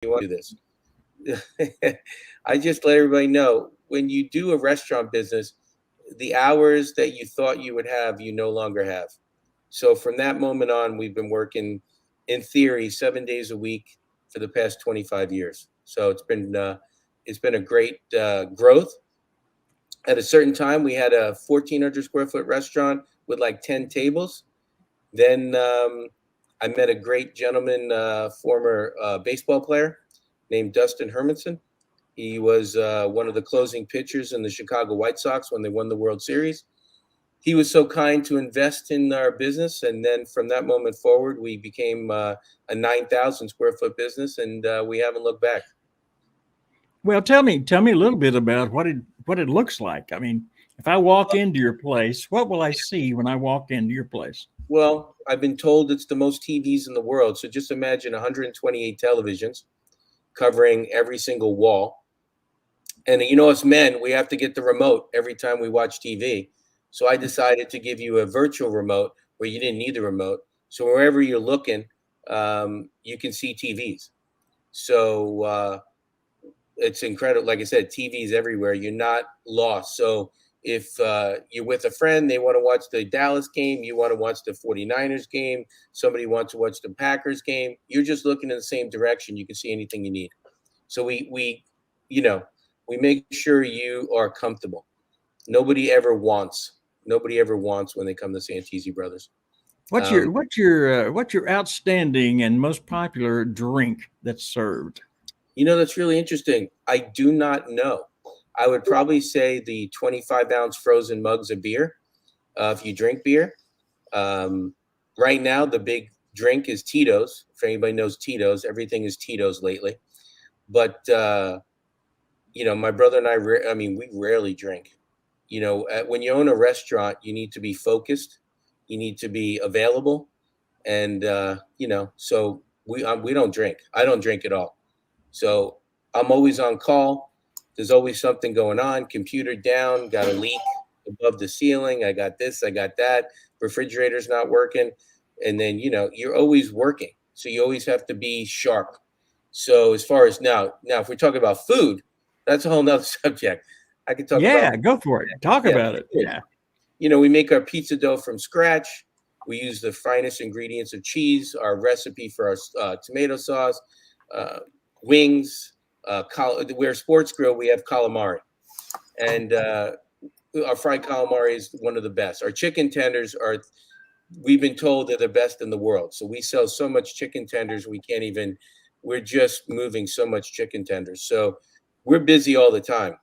you want to do this. I just let everybody know, when you do a restaurant business, the hours that you thought you would have, you no longer have. So from that moment on, we've been working, in theory, 7 days a week for the past 25 years. So it's been a great growth. At a certain time, we had a 1,400 square foot restaurant with like 10 tables. Then I met a great gentleman, former baseball player named Dustin Hermanson. He was one of the closing pitchers in the Chicago White Sox when they won the World Series. He was so kind to invest in our business, and then from that moment forward, we became a 9,000 square foot business, and we haven't looked back. Well, tell me a little bit about what it looks like. I mean, if I walk into your place, what will I see when I walk into your place? Well, I've been told it's the most TVs in the world. So just imagine 128 televisions covering every single wall. And us men, we have to get the remote every time we watch TV. So I decided to give you a virtual remote where you didn't need the remote. So wherever you're looking, you can see TVs. So it's incredible. Like I said, TVs everywhere. You're not lost. So if you're with a friend, they want to watch the Dallas game, you want to watch the 49ers game, somebody wants to watch the Packers game, you're just looking in the same direction. You can see anything you need. So you know, we make sure you are comfortable. Nobody ever wants. Nobody ever wants when they come to Santisi Brothers. Um, What's your outstanding and most popular drink that's served? that's really interesting. I do not know. I would probably say the 25-ounce frozen mugs of beer, if you drink beer. Um, right now, the big drink is Tito's. If anybody knows Tito's, everything is Tito's lately. But my brother and I mean, we rarely drink. When you own a restaurant, you need to be focused, you need to be available, and so we don't drink. I don't drink at all. So I'm always on call. There's always something going on. Computer down, got a leak above the ceiling. I got this, I got that. Refrigerator's not working. And then, you're always working. So you always have to be sharp. So as far as now, if we're talking about food, that's a whole nother subject. I could talk about, Yeah, go for it. Talk yeah, about it. food. Yeah. We make our pizza dough from scratch. We use the finest ingredients of cheese, our recipe for our tomato sauce, uh, wings. We're a sports grill. We have calamari, and our fried calamari is one of the best. Our chicken tenders are. We've been told they're the best in the world. So we sell so much chicken tenders, we can't even. We're just moving so much chicken tenders. So we're busy all the time.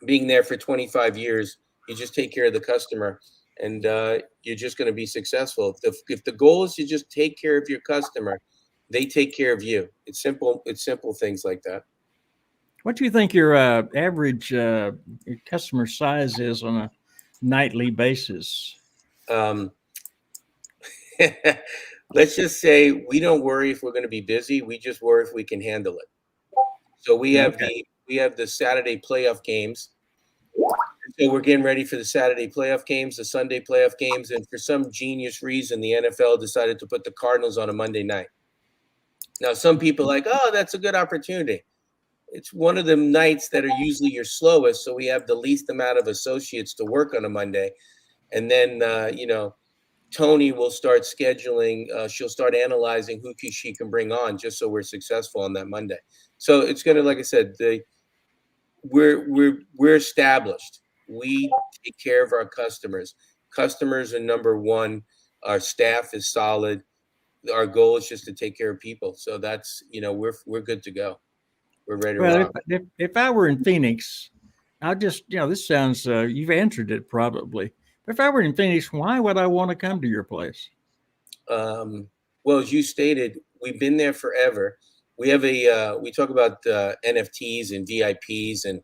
Being there for 25 years, you just take care of the customer, and you're just going to be successful. If the goal is to just take care of your customer, they take care of you. It's simple. It's simple things like that. What do you think your average customer size is on a nightly basis? Um, let's just say we don't worry if we're going to be busy. We just worry if we can handle it. So Okay. we have the Saturday playoff games. So we're getting ready for the Saturday playoff games, the Sunday playoff games, and for some genius reason, the NFL decided to put the Cardinals on a Monday night. Now, some people are like, oh, that's a good opportunity. It's one of the nights that are usually your slowest, so we have the least amount of associates to work on a Monday. And then, Tony will start scheduling. She'll start analyzing who she can bring on, just so we're successful on that Monday. So it's gonna, like I said, we're established. We take care of our customers. Customers are number one. Our staff is solid. Our goal is just to take care of people. So that's we're good to go. We're ready to Well, rock. if I were in Phoenix, I'll just, this sounds, you've answered it probably. But if I were in Phoenix, why would I want to come to your place? Um, well, as you stated, we've been there forever. We talk about NFTs and VIPs, and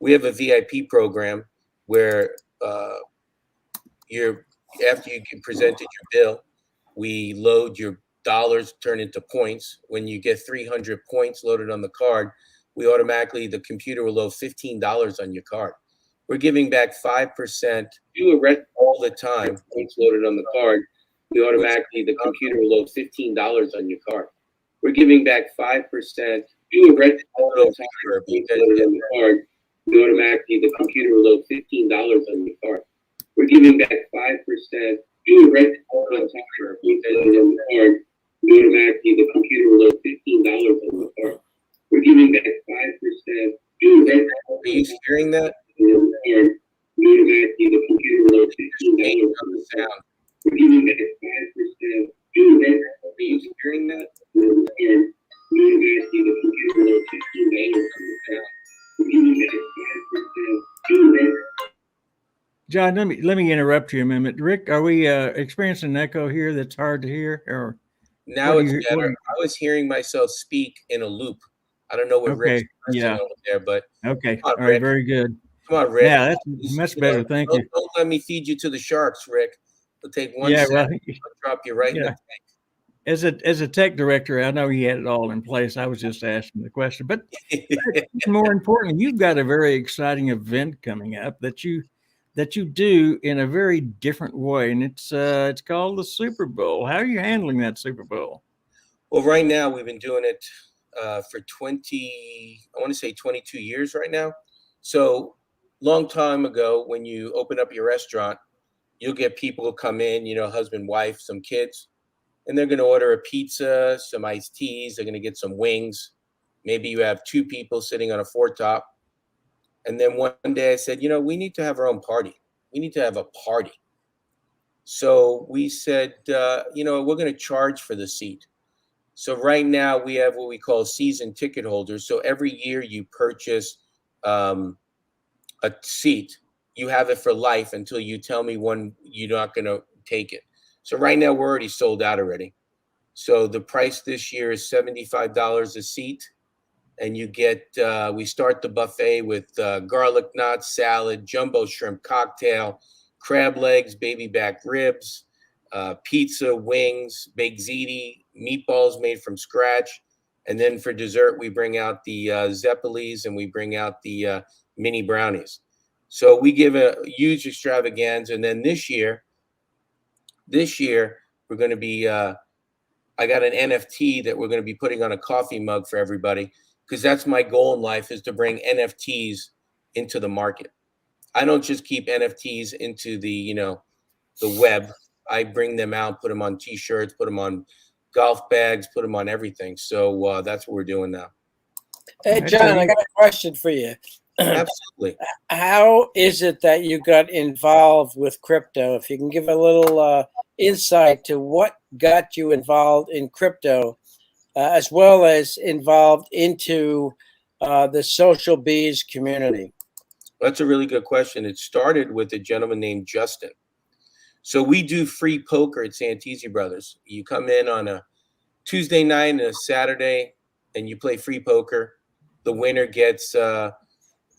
we have a VIP program where you're after you get presented your bill, we load your dollars turn into points. When you get 300 points loaded on the card, the computer will load $15 on your card. We're giving back 5%. Do a rest all the time. Points loaded on the card. The computer will load $15 on your card. We're giving back 5%. Do a red auto timer because in the card, you automatically the computer will load $15 on the card. We're giving back 5%. Do a red auto timer because in the card, you automatically the computer will load $15 on the card. We're giving back 5%. Do a red auto. Are you hearing that? You automatically the computer will load $15 on the sound. We're giving back 5%. Do a red auto. Are you hearing that? John, let me interrupt you a minute. Rick, are we experiencing an echo here that's hard to hear? Or now it's better. I was hearing myself speak in a loop. I don't know what Rick's yeah over there, but okay, all right, very good. Come on, Rick. Yeah, that's much better. Thank you. Don't let me feed you to the sharks, Rick. It'll take one second. I'll drop you right in the tank. As a tech director, I know he had it all in place. I was just asking the question. But more importantly, you've got a very exciting event coming up that you do in a very different way, and it's called the Super Bowl. How are you handling that Super Bowl? Well, right now we've been doing it for 22 years right now. So long time ago, when you open up your restaurant, you'll get people who come in, husband, wife, some kids, and they're going to order a pizza, some iced teas. They're going to get some wings. Maybe you have two people sitting on a four top. And then one day I said, we need to have our own party. We need to have a party. So we said, we're going to charge for the seat. So right now we have what we call season ticket holders. So every year you purchase a seat, you have it for life until you tell me when you're not going to take it. So right now we're already sold out already. So the price this year is $75 a seat. And you get, we start the buffet with garlic knot salad, jumbo shrimp cocktail, crab legs, baby back ribs, pizza, wings, baked ziti, meatballs made from scratch. And then for dessert, we bring out the zeppelis and we bring out the mini brownies. So we give a huge extravaganza. And then this year, we're going to be, I got an NFT that we're going to be putting on a coffee mug for everybody, because that's my goal in life, is to bring NFTs into the market. I don't just keep NFTs into the, the web. I bring them out, put them on T-shirts, put them on golf bags, put them on everything. So that's what we're doing now. Hey, John, I got a question for you. Absolutely. How is it that you got involved with crypto? If you can give a little insight to what got you involved in crypto, as well as involved into the social bees community. That's a really good question. It started with a gentleman named Justin. So we do free poker at Santisi Brothers. You come in on a Tuesday night and a Saturday, and you play free poker. The winner gets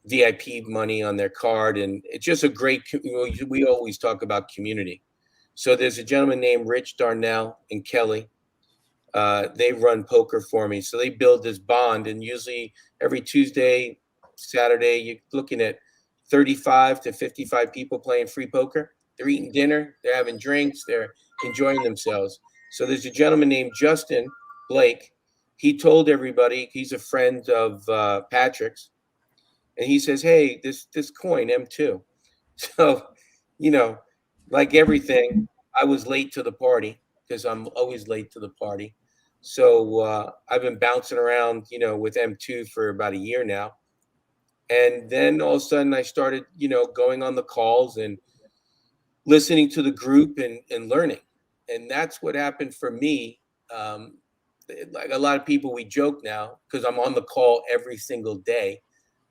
VIP money on their card, and it's just a great. We always talk about community. So there's a gentleman named Rich Darnell and Kelly. They run poker for me, so they build this bond, and usually every Tuesday, Saturday, you're looking at 35 to 55 people playing free poker. They're eating dinner, they're having drinks, they're enjoying themselves. So there's a gentleman named Justin Blake. He told everybody, he's a friend of Patrick's, and he says, hey, this coin M2. So, like everything, I was late to the party, because I'm always late to the party. So I've been bouncing around, with M2 for about a year now. And then all of a sudden I started, going on the calls and listening to the group and learning. And that's what happened for me. Like a lot of people, we joke now because I'm on the call every single day,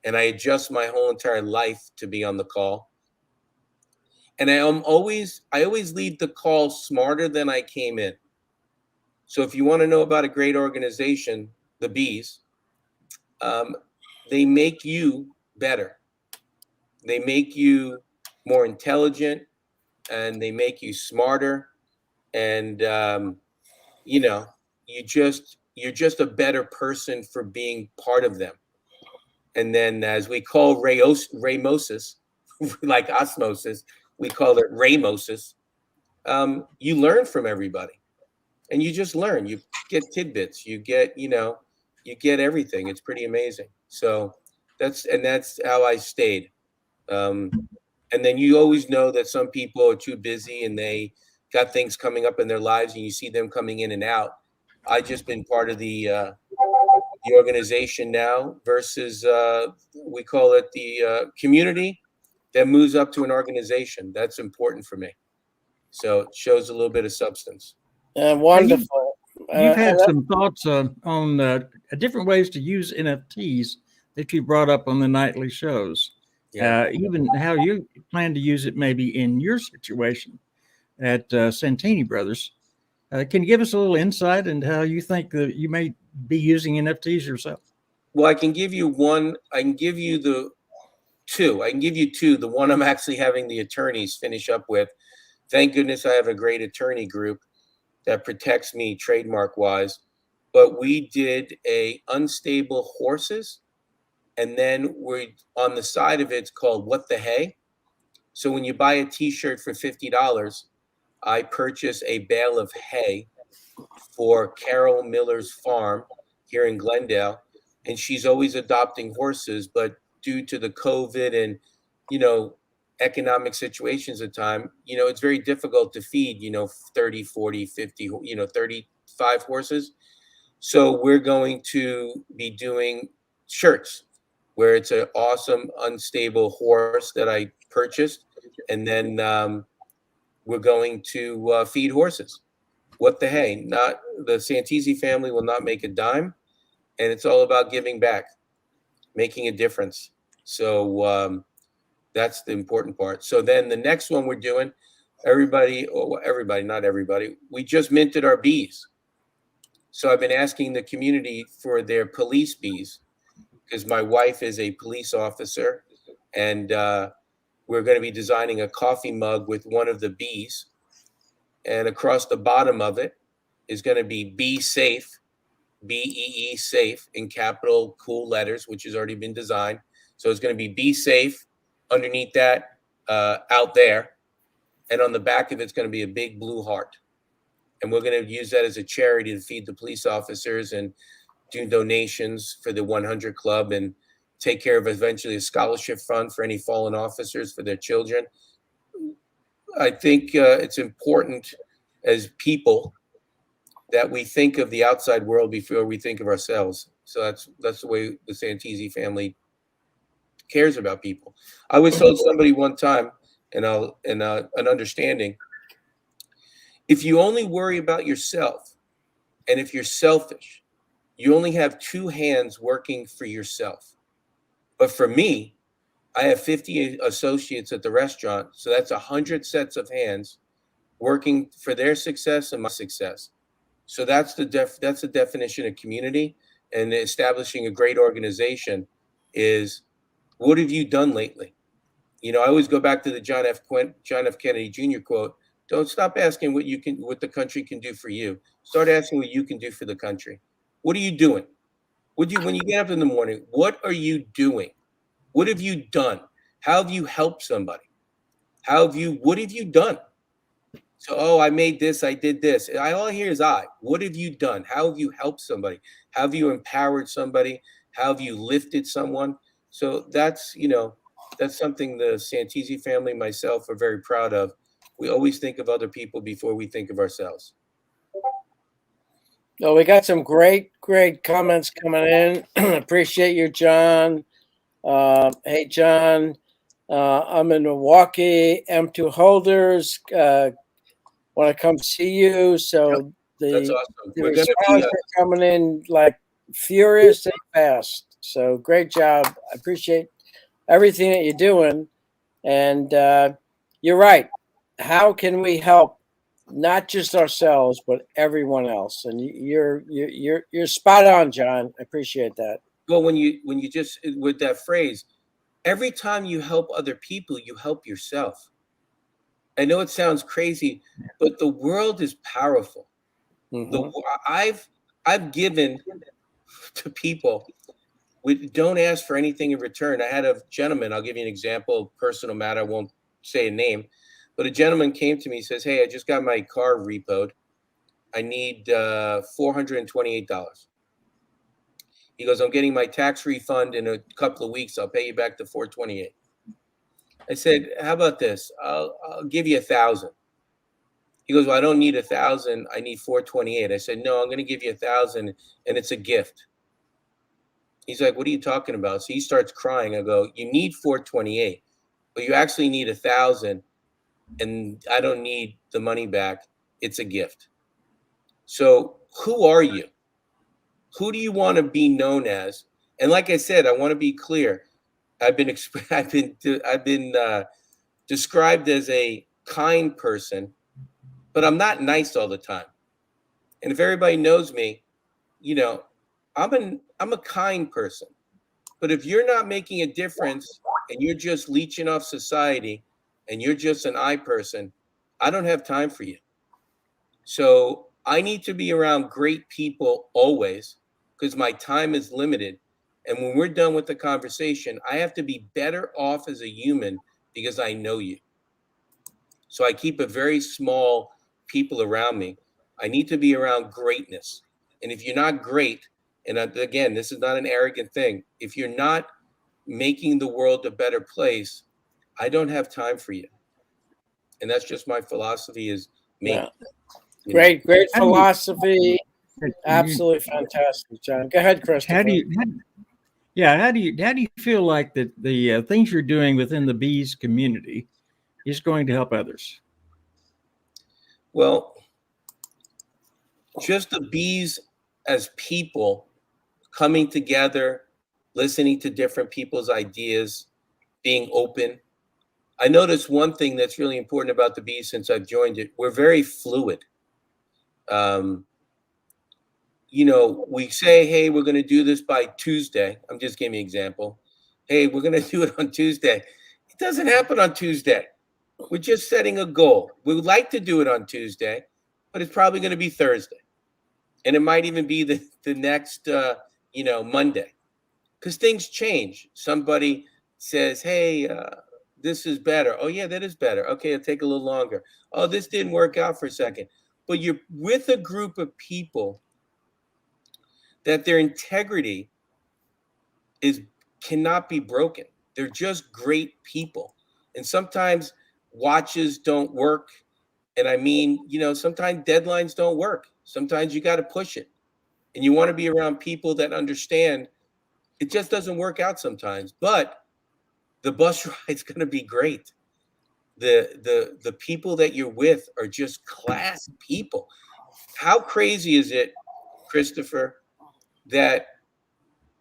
and I adjust my whole entire life to be on the call. And I always leave the call smarter than I came in. So if you want to know about a great organization, the Bees, they make you better. They make you more intelligent, and they make you smarter. And, you're just a better person for being part of them. And then, as we call Raymosis, like osmosis, we call it Raymosis. You learn from everybody. and you just learn. You get tidbits. You get, you get everything. It's pretty amazing. So that's how I stayed. Um, and then you always know that some people are too busy and they got things coming up in their lives, and you see them coming in and out. I just been part of the organization now versus we call it the community that moves up to an organization. That's important for me. So it shows a little bit of substance. Wonderful. You've had some thoughts on different ways to use NFTs that you brought up on the nightly shows. Yeah. Even how you plan to use it maybe in your situation at Santini Brothers. Can you give us a little insight into how you think that you may be using NFTs yourself? Well, I can give you one. I can give you the two. I can give you two. The one I'm actually having the attorneys finish up with. Thank goodness I have a great attorney group that protects me trademark wise. But we did a unstable horses, and then we on the side of it's called What the Hay. So when you buy a T-shirt for $50, I purchase a bale of hay for Carol Miller's farm here in Glendale, and she's always adopting horses, but due to the COVID and you know economic situations at time, it's very difficult to feed 30, 40, 50, 35 horses. So we're going to be doing shirts where it's an awesome unstable horse that I purchased, and then we're going to feed horses. What the hay? Not the Santisi family will not make a dime, and it's all about giving back, making a difference. So that's the important part. So then the next one we're doing, everybody, not everybody, we just minted our bees. So I've been asking the community for their police bees because my wife is a police officer, and we're going to be designing a coffee mug with one of the bees, and across the bottom of it is going to be Be Safe, BEE safe in capital cool letters, which has already been designed. So it's going to be safe underneath that out there. And on the back of it's going to be a big blue heart. And we're going to use that as a charity to feed the police officers and do donations for the 100 Club and take care of eventually a scholarship fund for any fallen officers for their children. I think it's important as people that we think of the outside world before we think of ourselves. So that's the way the Santisi family cares about people. I was told somebody one time, and an understanding, if you only worry about yourself, and if you're selfish, you only have two hands working for yourself. But for me, I have 50 associates at the restaurant, so that's 100 sets of hands working for their success and my success. So that's the definition of community, and establishing a great organization is, what have you done lately? I always go back to the John F. Kennedy Jr. quote: "Don't stop asking what the country can do for you. Start asking what you can do for the country. What are you doing? When you get up in the morning, what are you doing? What have you done? How have you helped somebody? What have you done? So, I made this, I did this. All I hear is I. What have you done? How have you helped somebody? How have you empowered somebody? How have you lifted someone?" So that's something the Santisi family, myself, are very proud of. We always think of other people before we think of ourselves. Well, we got some great comments coming in. Appreciate you, John. Hey, John, I'm in Milwaukee. M2 holders want to come see you. So That's awesome. the response are coming in like furious and fast. So great job. I appreciate everything that you're doing. And you're right. How can we help not just ourselves, but everyone else? And you're spot on, John. I appreciate that. Well, when you just with that phrase, every time you help other people, you help yourself. I know it sounds crazy, but the world is powerful. Mm-hmm. I've given to people. Don't ask for anything in return. I had a gentleman. I'll give you an example, personal matter. I won't say a name, but a gentleman came to me. Says, "Hey, I just got my car repoed. I need $428. He goes, I'm getting my tax refund in a couple of weeks. I'll pay you back the $428. I said, how about this? I'll give you $1,000. He goes, well, I don't need $1,000. I need $428. I said, no, I'm going to give you $1,000, and it's a gift. He's like, what are you talking about? So he starts crying. I go, you need $428, but you actually need $1,000, and I don't need the money back. It's a gift. So who are you? Who do you want to be known as? And like I said, I want to be clear. I've been described as a kind person, but I'm not nice all the time. And if everybody knows me, I'm a kind person. But if you're not making a difference and you're just leeching off society and you're just an I person, I don't have time for you. So I need to be around great people always because my time is limited. And when we're done with the conversation, I have to be better off as a human because I know you. So I keep a very small people around me. I need to be around greatness. And if you're not great, and again, this is not an arrogant thing, if you're not making the world a better place, I don't have time for you. And that's just my philosophy is me. Yeah. Great philosophy. Absolutely fantastic, John. Go ahead, Christopher. How do you feel like that the things you're doing within the bees community is going to help others? Well, just the bees as people coming together, listening to different people's ideas, being open. I noticed one thing that's really important about the bees since I've joined it. We're very fluid. We say, hey, we're going to do this by Tuesday. I'm just giving you an example. Hey, we're going to do it on Tuesday. It doesn't happen on Tuesday. We're just setting a goal. We would like to do it on Tuesday, but it's probably going to be Thursday. And it might even be the next, Monday. Because things change. Somebody says, hey, this is better. Oh, yeah, that is better. Okay, it'll take a little longer. Oh, this didn't work out for a second. But you're with a group of people that their integrity cannot be broken. They're just great people. And sometimes watches don't work. And I mean, sometimes deadlines don't work. Sometimes you got to push it. And you want to be around people that understand it just doesn't work out sometimes. But the bus ride's going to be great. The people that you're with are just class people. How crazy is it, Christopher, that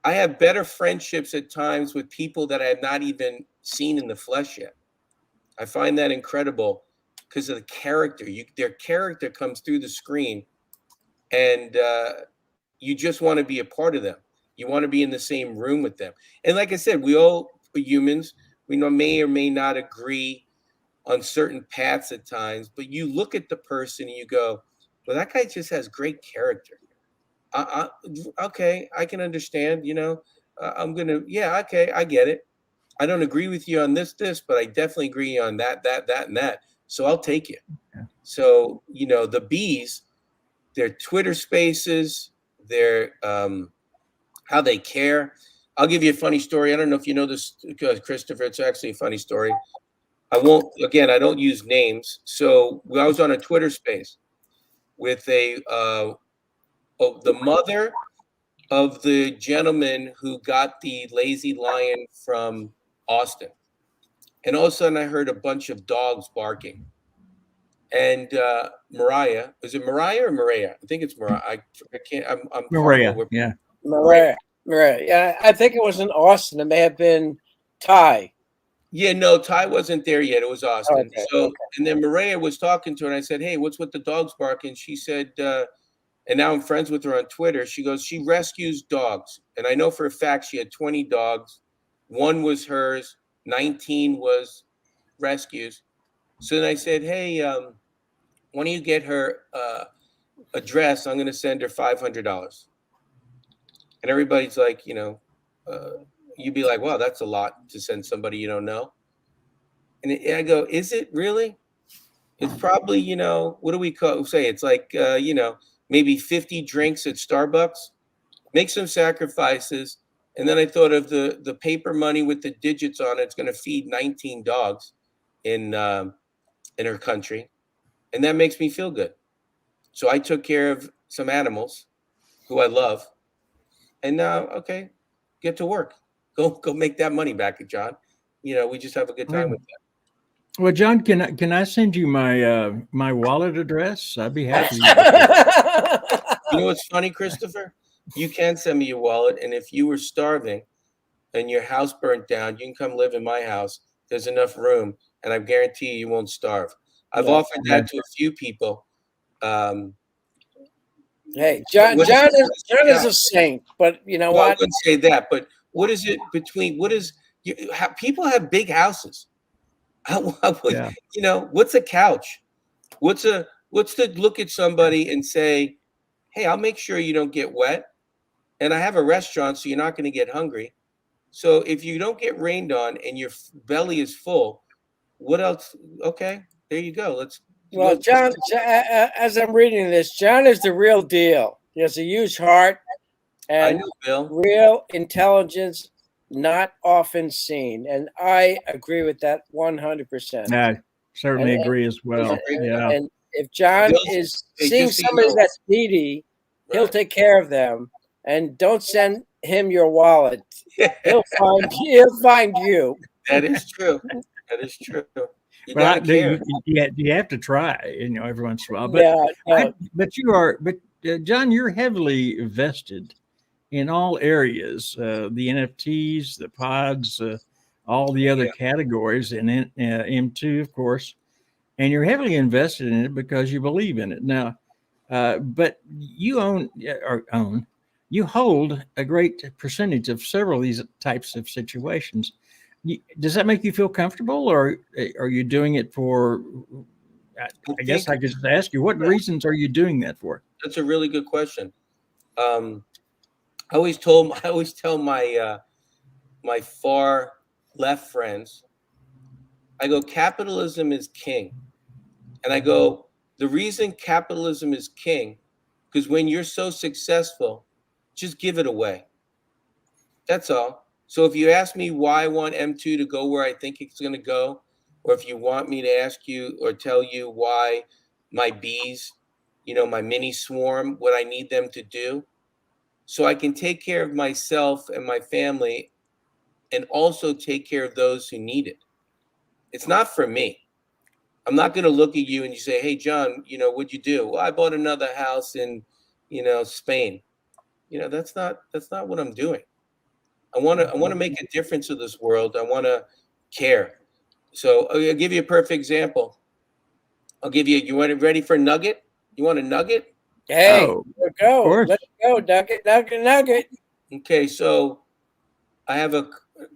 I have better friendships at times with people that I have not even seen in the flesh yet? I find that incredible because of the character. Their character comes through the screen, and you just want to be a part of them. You want to be in the same room with them. And like I said, we all are humans. We may or may not agree on certain paths at times, but you look at the person and you go, well, that guy just has great character. Okay, I can understand, okay, I get it. I don't agree with you on this, but I definitely agree on that, and that. So I'll take you. Yeah. So, the bees, their Twitter spaces, their how they care. I'll give you a funny story. I don't know if you know this, Christopher. It's actually a funny story. I don't use names. So I was on a Twitter space with the mother of the gentleman who got the lazy lion from Austin. And all of a sudden I heard a bunch of dogs barking. And Mariah, is it Mariah or Maria? I think it's Mariah. I can't, I'm Maria, yeah. Maria. Yeah, I think it was in Austin. It may have been Ty. Yeah, no, Ty wasn't there yet. It was Austin. Okay. And then Maria was talking to her, and I said, hey, what's with the dogs barking? She said, and now I'm friends with her on Twitter. She goes, she rescues dogs. And I know for a fact she had 20 dogs. One was hers. 19 was rescues. So then I said, hey, why don't you get her address? I'm going to send her $500. And everybody's like, you'd be like, wow, that's a lot to send somebody you don't know. And I go, is it really? It's probably, what do we say? It's like, maybe 50 drinks at Starbucks. Make some sacrifices. And then I thought of the paper money with the digits on it. It's going to feed 19 dogs in her country. And that makes me feel good. So I took care of some animals who I love. And now, okay, get to work. Go make that money back, John. We just have a good time with that. Well, John, can I send you my wallet address? I'd be happy. You know what's funny, Christopher? You can send me your wallet, and if you were starving and your house burnt down, you can come live in my house. There's enough room, and I guarantee you won't starve. I've offered that to a few people. Hey, John is a saint, but you know what? I wouldn't say that, but what is it between? People have big houses. Yeah. What's a couch? What's to look at somebody and say, hey, I'll make sure you don't get wet. And I have a restaurant, so you're not going to get hungry. So if you don't get rained on and your belly is full, what else? Okay, there you go. Well, John, as I'm reading this, John is the real deal. He has a huge heart and I know, Bill. Real intelligence, not often seen. And I agree with that 100%. I certainly agree as well. Yeah. And if John is seeing somebody that's needy, he'll take care of them. And don't send him your wallet. He'll find you. That is true. That is true. You have to try, every once in a while. But John, you're heavily vested in all areas, the NFTs, the pods, all the other categories, and M2, of course. And you're heavily invested in it because you believe in it. Now, but you you hold a great percentage of several of these types of situations. Does that make you feel comfortable, or are you doing it for? I guess I could just ask you, what reasons are you doing that for? That's a really good question. I always tell my my far left friends, I go, capitalism is king, and I go, the reason capitalism is king, because when you're so successful, just give it away. That's all. So if you ask me why I want M2 to go where I think it's going to go, or if you want me to ask you or tell you why my bees, my mini swarm, what I need them to do, so I can take care of myself and my family and also take care of those who need it. It's not for me. I'm not going to look at you and you say, hey, John, what'd you do? Well, I bought another house in, Spain. That's not what I'm doing. I want to make a difference in this world. I want to care. So I'll give you a perfect example. You want it ready for a nugget? You want a nugget? Hey, let's go. Let's go. Nugget. Okay. So I have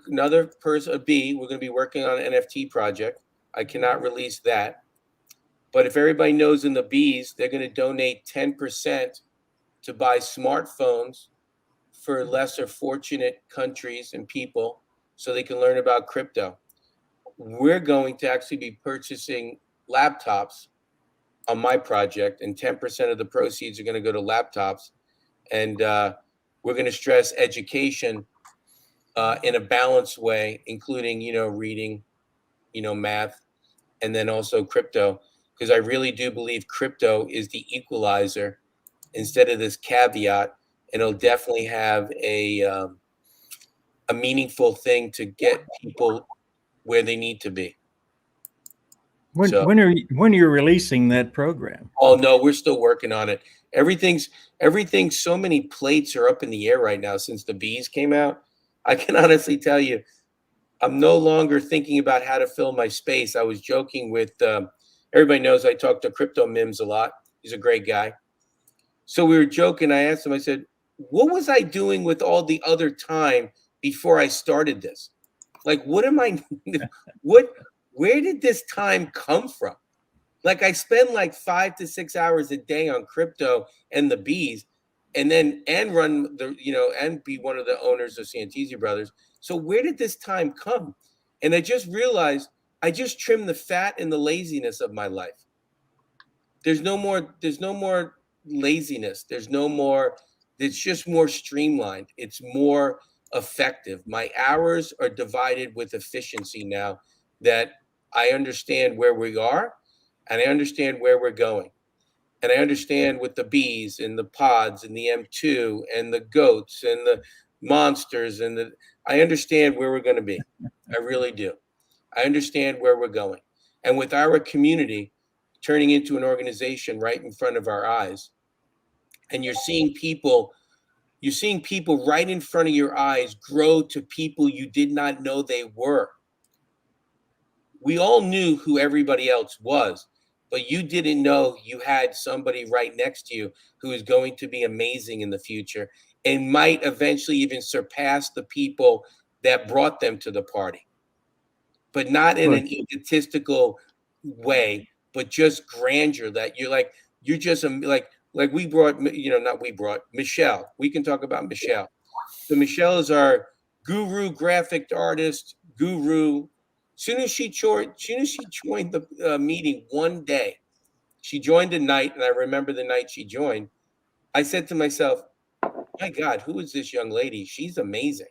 another person, a bee. We're going to be working on an NFT project. I cannot release that. But if everybody knows in the bees, they're going to donate 10% to buy smartphones for lesser fortunate countries and people so they can learn about crypto. We're going to actually be purchasing laptops on my project, and 10% of the proceeds are going to go to laptops. And we're going to stress education in a balanced way, including, reading, math, and then also crypto, because I really do believe crypto is the equalizer instead of this caveat. And it'll definitely have a meaningful thing to get people where they need to be. When are you releasing that program? Oh no, we're still working on it. Everything's so many plates are up in the air right now since the bees came out. I can honestly tell you, I'm no longer thinking about how to fill my space. I was joking with everybody knows I talk to Crypto Mims a lot. He's a great guy. So we were joking. I asked him, I said, what was I doing with all the other time before I started this? Like, where did this time come from? Like, I spend like 5 to 6 hours a day on crypto and the bees, and run and be one of the owners of Santisi Brothers. So where did this time come? And I just realized I just trimmed the fat and the laziness of my life. there's no more laziness. It's just more streamlined. It's more effective. My hours are divided with efficiency now that I understand where we are and I understand where we're going. And I understand with the bees and the pods and the M2 and the goats and the monsters I understand where we're going to be. I really do. I understand where we're going. And with our community turning into an organization right in front of our eyes, and you're seeing people right in front of your eyes grow to people you did not know they were. We all knew who everybody else was, but you didn't know you had somebody right next to you who is going to be amazing in the future and might eventually even surpass the people that brought them to the party, but not in an egotistical way, but just grandeur that you're just like we brought, not we brought Michelle. We can talk about Michelle. So Michelle is our guru, graphic artist, guru. Soon as she joined the meeting one day, she joined a night, and I remember the night she joined. I said to myself, "My God, who is this young lady? She's amazing."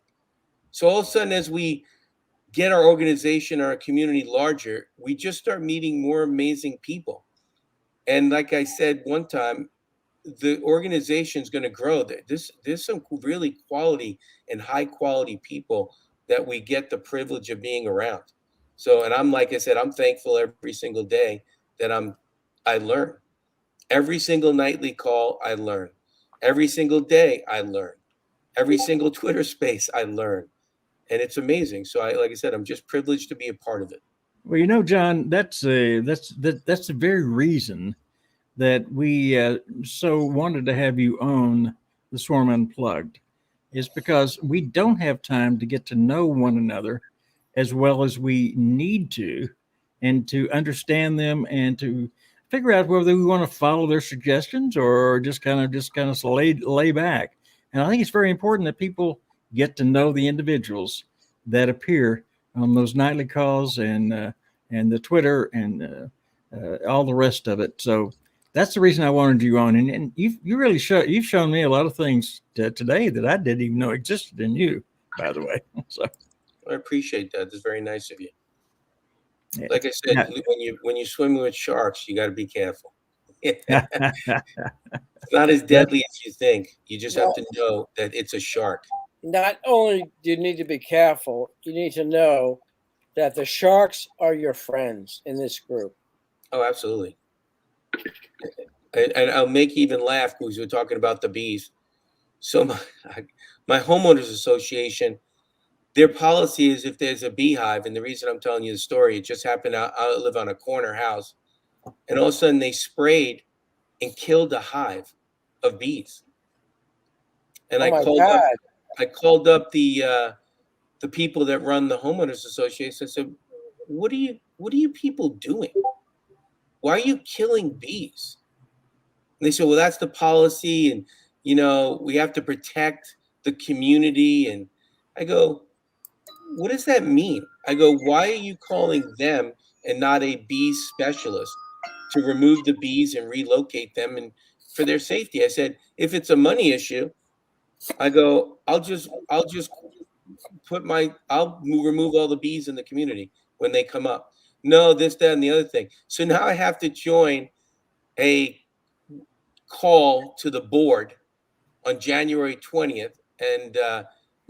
So all of a sudden, as we get our organization, our community larger, we just start meeting more amazing people. And like I said one time, the organization is going to grow. There's some really quality and high quality people that we get the privilege of being around. So, and like I said, I'm thankful every single day that I learn. Every single nightly call, I learn. Every single day, I learn. Every single Twitter space, I learn, and it's amazing. So, like I said, I'm just privileged to be a part of it. Well, John, that's the very reason that we so wanted to have you on the Swarm Unplugged, is because we don't have time to get to know one another as well as we need to, and to understand them and to figure out whether we want to follow their suggestions or just kind of lay back. And I think it's very important that people get to know the individuals that appear on those nightly calls and the Twitter and all the rest of it. So that's the reason I wanted you on. And you've shown me a lot of things today that I didn't even know existed in you, by the way. So I appreciate that. It's very nice of you. yeah. Like I said, when you swim with sharks, you got to be careful. It's not as deadly as you think. You just have to know that it's a shark. Not only do you need to be careful, you need to know that the sharks are your friends in this group. Oh, absolutely. And I'll make you even laugh because we're talking about the bees. So my homeowners association, their policy is if there's a beehive, and the reason I'm telling you the story, it just happened. I live on a corner house, and all of a sudden they sprayed and killed a hive of bees. And I called up the people that run the homeowners association. I said, what are you people doing? Why are you killing bees? And they said, well, that's the policy, and we have to protect the community. And I go, what does that mean? I go, why are you calling them and not a bee specialist to remove the bees and relocate them and for their safety? I said, if it's a money issue, I go, I'll just I'll remove all the bees in the community when they come up. No, this, that, and the other thing. So now I have to join a call to the board on January 20th. And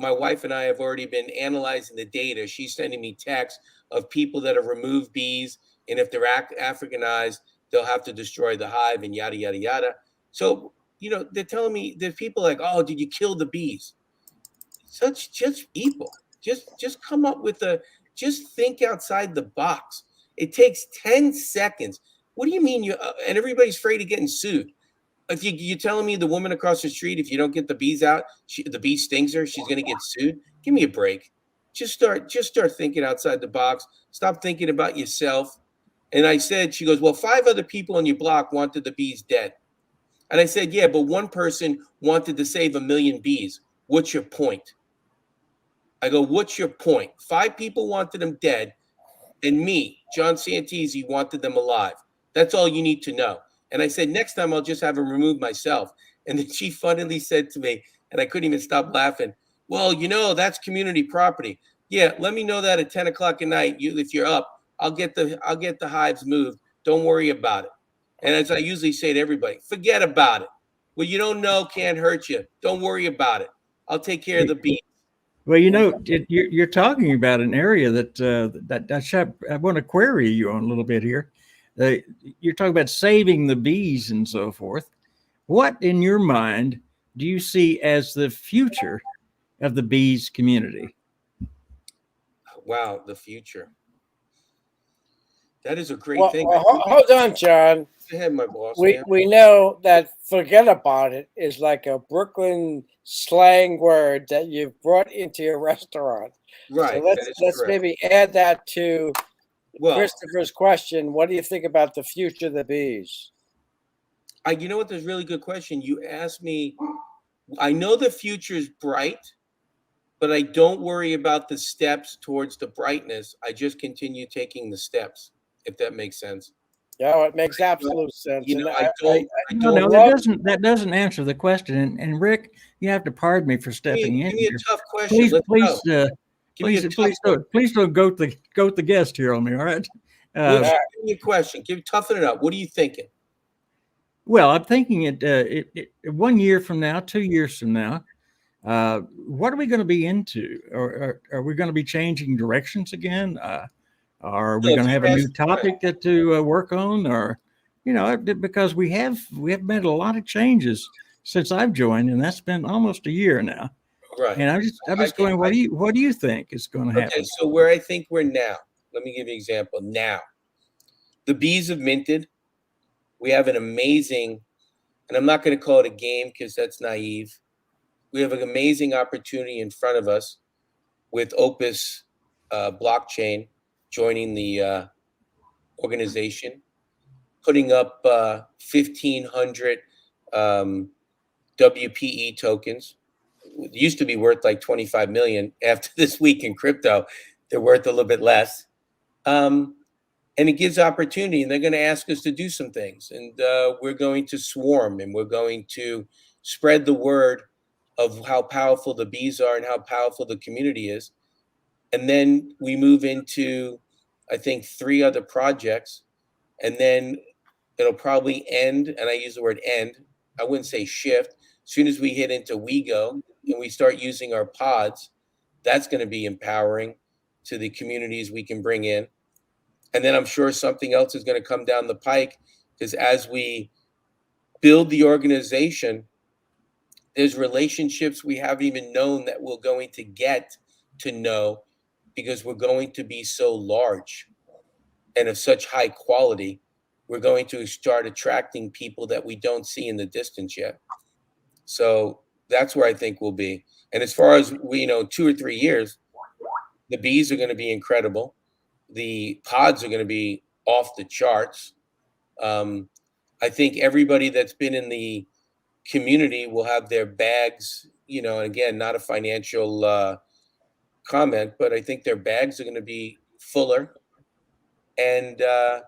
my wife and I have already been analyzing the data. She's sending me texts of people that have removed bees. And if they're Africanized, they'll have to destroy the hive and yada, yada, yada. So, they're telling me there's people like, oh, did you kill the bees? Just people. Just come up with just think outside the box. It takes 10 seconds. What do you mean and everybody's afraid of getting sued? If you're telling me the woman across the street, if you don't get the bees out, the bee stings her, she's going to get sued? Give me a break. Just start thinking outside the box. Stop thinking about yourself. And I said, she goes, well, 5 other people on your block wanted the bees dead. And I said, yeah, but one person wanted to save 1 million bees. What's your point? I go, what's your point? 5 people wanted them dead, and me, John Santisi, wanted them alive. That's all you need to know. And I said, next time I'll just have them remove myself. And then she funnily said to me, and I couldn't even stop laughing, well, that's community property. Yeah, let me know that at 10 o'clock at night. If you're up, I'll get the hives moved. Don't worry about it. And as I usually say to everybody, forget about it. What you don't know can't hurt you. Don't worry about it. I'll take care of the bees. Well, you're talking about an area that I want to query you on a little bit here. You're talking about saving the bees and so forth. What, in your mind, do you see as the future of the bees community? Wow, the future. That is a great thing. Hold on, John. Go ahead, my boss. We know that forget about it is like a Brooklyn slang word that you've brought into your restaurant. Right. So let's maybe add that to Christopher's question. What do you think about the future of the bees? You know what? That's a really good question. You asked me. I know the future is bright, but I don't worry about the steps towards the brightness. I just continue taking the steps, if that makes sense. Yeah, it makes absolute sense. That doesn't answer the question. And Rick, you have to pardon me for stepping in. Give me a tough question. Please don't goat the guest here on me. All right. Give me a question. Toughen it up. What are you thinking? Well, I'm thinking it 1 year from now, 2 years from now, what are we going to be into? Or are we going to be changing directions again? Are we going to have a new topic to work on? Or, because we have made a lot of changes since I've joined, and that's been almost a year now. Right. And I'm just going, what do you think is going to happen? Okay, so where I think we're now, let me give you an example. Now, the bees have minted. We have an amazing, and I'm not going to call it a game because that's naive. We have an amazing opportunity in front of us with Opus blockchain joining the organization, putting up 1,500 WPE tokens. It used to be worth like 25 million. After this week in crypto, they're worth a little bit less. And it gives opportunity, and they're going to ask us to do some things. And we're going to swarm, and we're going to spread the word of how powerful the bees are and how powerful the community is. And then we move into, I think, 3 other projects. And then it'll probably end, and I use the word end. I wouldn't say shift. As soon as we hit into WeGo and we start using our pods, that's going to be empowering to the communities we can bring in. And then I'm sure something else is going to come down the pike, because as we build the organization, there's relationships we haven't even known that we're going to get to know, because we're going to be so large and of such high quality. We're going to start attracting people that we don't see in the distance yet. So that's where I think we'll be. And as far as 2 or 3 years, the bees are going to be incredible. The pods are going to be off the charts. I think everybody that's been in the community will have their bags, and again, not a financial comment, but I think their bags are going to be fuller. And, and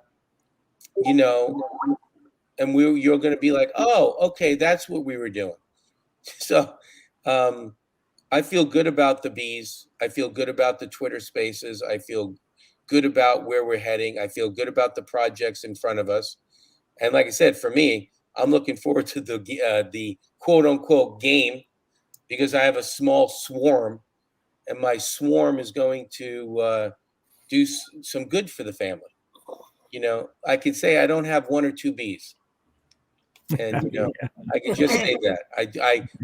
you're going to be like, oh, okay, that's what we were doing. So I feel good about the bees. I feel good about the Twitter spaces. I feel good about where we're heading. I feel good about the projects in front of us. And like I said, for me, I'm looking forward to the quote unquote game, because I have a small swarm, and my swarm is going to do some good for the family. I can say I don't have 1 or 2 bees. And, I can just say that.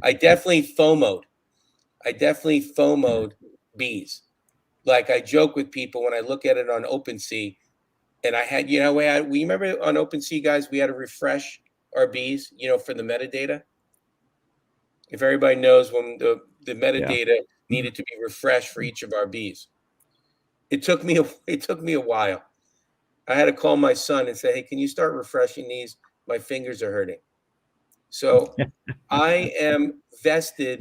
I definitely FOMO'd. I definitely FOMO'd bees. Like, I joke with people when I look at it on OpenSea, and I had, we remember on OpenSea, guys, we had to refresh our bees, for the metadata. If everybody knows, when the metadata needed to be refreshed for each of our bees, it took me a while. I had to call my son and say, hey, can you start refreshing these? My fingers are hurting. So I am vested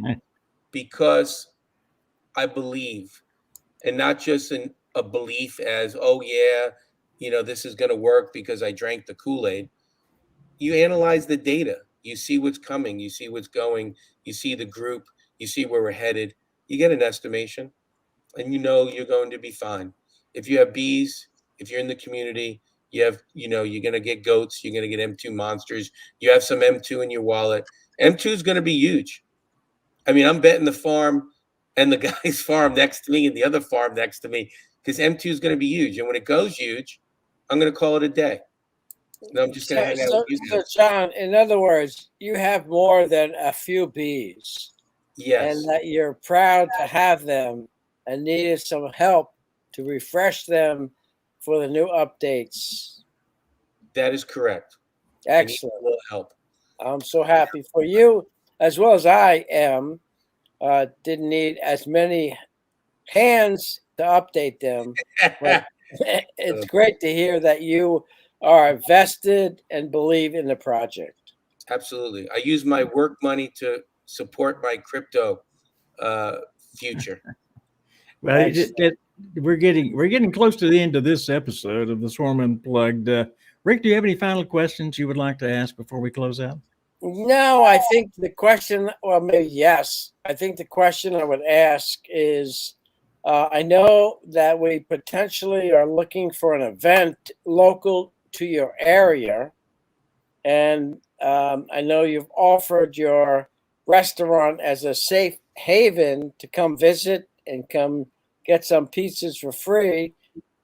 because I believe, and not just a belief as, oh yeah, this is going to work because I drank the Kool-Aid. you analyze the data. You see what's coming. You see what's going. You see the group. You see where we're headed. You get an estimation, and you know you're going to be fine. If you have bees, if you're in the community, you have, you're going to get goats. You're going to get M2 monsters. You have some M2 in your wallet. M2 is going to be huge. I mean, I'm betting the farm and the guy's farm next to me and the other farm next to me, because M2 is going to be huge. And when it goes huge, I'm going to call it a day. No, I'm just going to hang out with you So, guys. John, in other words, you have more than a few bees, Yes, and that you're proud to have them and needed some help to refresh them for the new updates. that is correct. I need Excellent. a little help. I'm so happy for you, as well as I am. Didn't need as many hands to update them, but it's great to hear that you are vested and believe in the project. Absolutely. I use my work money to support my crypto uh, future. Well, Excellent. we're getting close to the end of this episode of the Swarm Unplugged. Rick, do you have any final questions you would like to ask before we close out? No, I think the question, well, maybe yes. I think the question I would ask is I know that we potentially are looking for an event local to your area. And I know you've offered your restaurant as a safe haven to come visit and come get some pizzas for free.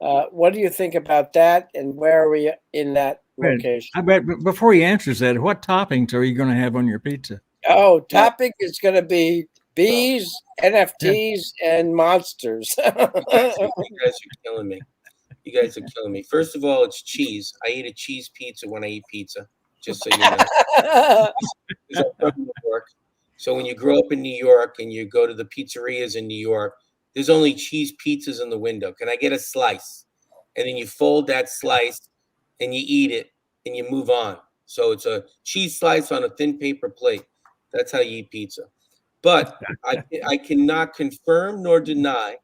What do you think about that? And where are we in that Right. location? I bet before he answers that, what toppings are you going to have on your pizza? Oh, topic is going to be bees, Yeah. NFTs, and monsters. You guys are killing me. You guys are killing me. First of all, it's cheese. I eat a cheese pizza when I eat pizza, just so you know. Because I'm from New York. So when you grow up in New York and you go to the pizzerias in New York, there's only cheese pizzas in the window. Can I get a slice? And then you fold that slice and you eat it and you move on. So it's a cheese slice on a thin paper plate. That's how you eat pizza. But I cannot confirm nor deny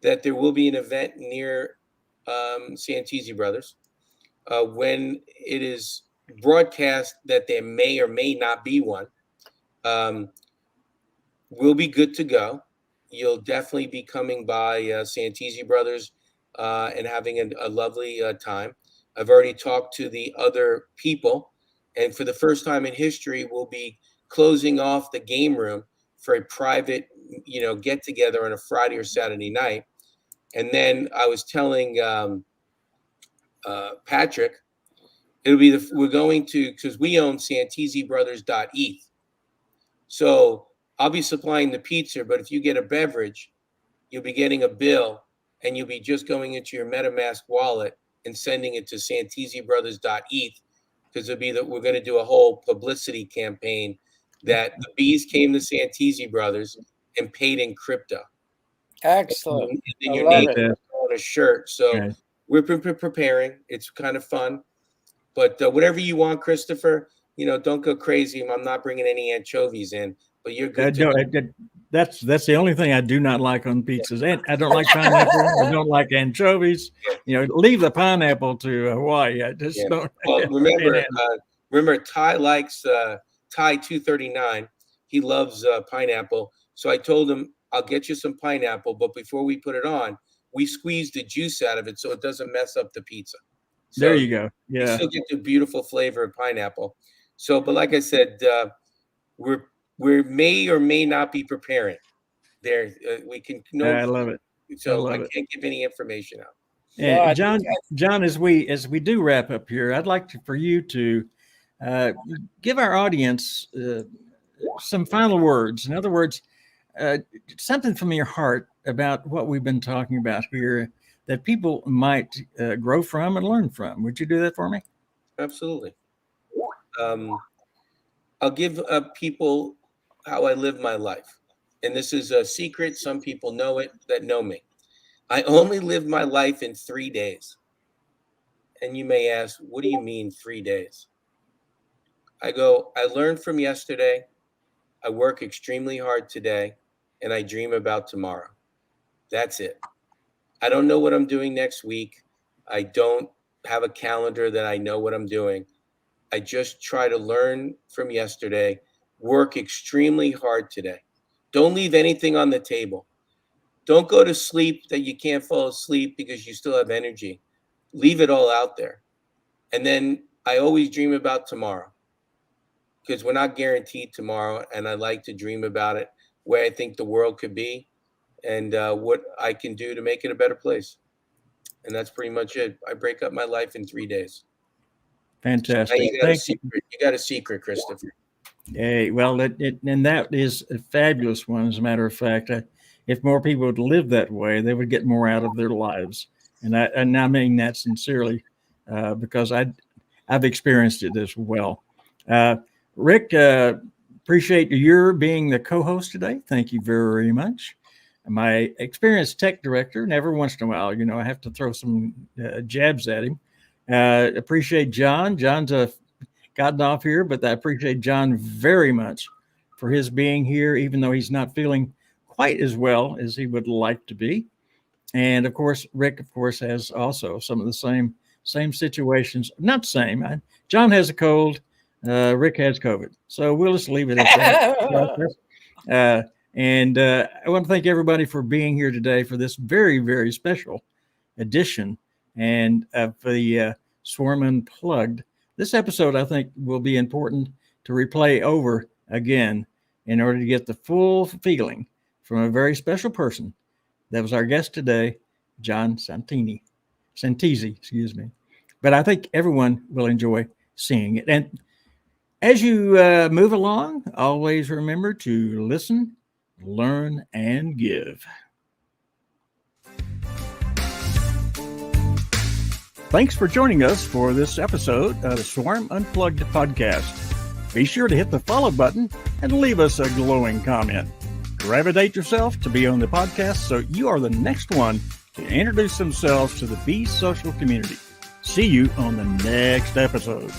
that there will be an event near Santisi Brothers. When it is broadcast that there may or may not be one, um, we'll be good to go. You'll definitely be coming by Santisi Brothers and having a lovely time. I've already talked to the other people, and for the first time in history, we'll be closing off the game room for a private, get together on a Friday or Saturday night. And then I was telling Patrick, we're going to, because we own SantisiBrothers.eth. So I'll be supplying the pizza, but if you get a beverage, you'll be getting a bill and you'll be just going into your MetaMask wallet and sending it to SantisiBrothers.eth, because we're going to do a whole publicity campaign that the bees came to Santisi Brothers and paid in crypto. Excellent. And then I your love name it. on a shirt. So Right. we're preparing. It's kind of fun. But whatever you want, Christopher, don't go crazy. I'm not bringing any anchovies in, but you're good to No, go. that's the only thing I do not like on pizzas. And I don't like pineapple. I don't like anchovies. Yeah. Leave the pineapple to Hawaii. I just Yeah. don't. Well, remember, Ty likes Ty 239. He loves pineapple. So I told him, I'll get you some pineapple, but before we put it on, we squeeze the juice out of it so it doesn't mess up the pizza. So There you go. you Yeah. still get the beautiful flavor of pineapple. So, but like I said, we may or may not be preparing. There, we can I love it. So I love it. can't give any information out. No, I And think John, as we do wrap up here, I'd like for you to give our audience some final words. In other words, something from your heart about what we've been talking about here that people might grow from and learn from. Would you do that for me? Absolutely. I'll give people how I live my life. And this is a secret. Some people know it that know me. I only live my life in 3 days. And you may ask, what do you mean 3 days? I learned from yesterday. I work extremely hard today, and I dream about tomorrow. That's it. I don't know what I'm doing next week. I don't have a calendar that I know what I'm doing. I just try to learn from yesterday, work extremely hard today. Don't leave anything on the table. Don't go to sleep that you can't fall asleep because you still have energy. Leave it all out there. And then I always dream about tomorrow, because we're not guaranteed tomorrow. And I like to dream about it, where I think the world could be, and what I can do to make it a better place. And that's pretty much it. I break up my life in 3 days. Fantastic. Now you got a secret. You got a secret, Christopher. Hey, well, and that is a fabulous one. As a matter of fact, if more people would live that way, they would get more out of their lives. And I mean that sincerely, because I've experienced it as well. Rick, appreciate your being the co-host today. Thank you very much. My experienced tech director, and every once in a while, I have to throw some jabs at him. Appreciate John. John's gotten off here, but I appreciate John very much for his being here, even though he's not feeling quite as well as he would like to be. And of course, Rick, has also some of the same situations. Not same. John has a cold. Rick has COVID. So we'll just leave it at that. And I want to thank everybody for being here today for this very, very special edition and of the Swarm Unplugged. This episode, I think, will be important to replay over again in order to get the full feeling from a very special person that was our guest today, John Santisi, excuse me. But I think everyone will enjoy seeing it. And as you move along, always remember to listen, learn, and give. Thanks for joining us for this episode of the Swarm Unplugged podcast. Be sure to hit the follow button and leave us a glowing comment. Gravitate yourself to be on the podcast so you are the next one to introduce themselves to the Be Social community. See you on the next episode.